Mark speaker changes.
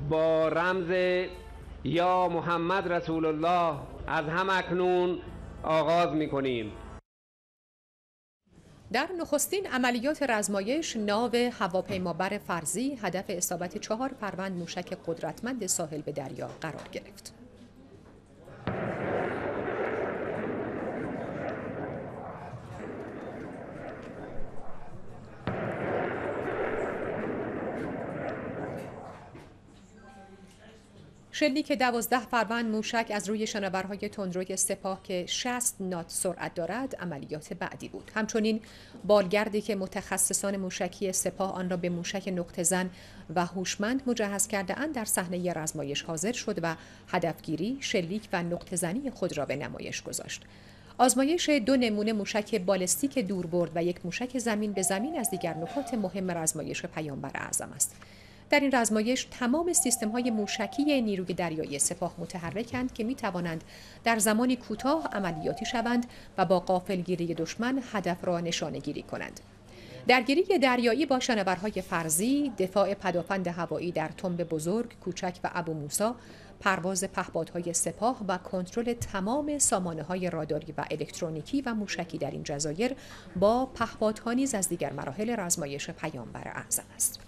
Speaker 1: با رمز یا محمد رسول الله از همکنون آغاز می‌کنیم.
Speaker 2: در نخستین عملیات رزمایش ناو هواپیمابر فرضی هدف اصابت 4 فروند موشک قدرتمند ساحل به دریا قرار گرفت. شلیک 12 فروند موشک از روی شناورهای تندروی سپاه که 60 نات سرعت دارد عملیات بعدی بود. همچنین بالگردی که متخصصان موشکی سپاه آن را به موشک نقطه‌زن و هوشمند مجهز کرده اند در صحنه رزمایش حاضر شد و هدفگیری، شلیک و نقطه‌زنی خود را به نمایش گذاشت. آزمایش 2 نمونه موشک بالستیک دوربرد و 1 موشک زمین به زمین از دیگر نکات مهم رزمایش پیامبر اعظم است. در این رزمایش تمام سیستم‌های موشکی نیروی دریایی سپاه متحرکند که می‌توانند در زمانی کوتاه عملیاتی شوند و با غافلگیری دشمن هدف را نشانه‌گیری کنند. درگیری دریایی با شناورهای فرضی، دفاع پدافند هوایی در تنب بزرگ، کوچک و ابو موسی، پرواز پهپادهای سپاه و کنترل تمام سامانه‌های راداری و الکترونیکی و موشکی در این جزایر با پهپادها نیز از دیگر مراحل رزمایش پیامبر اعظم است.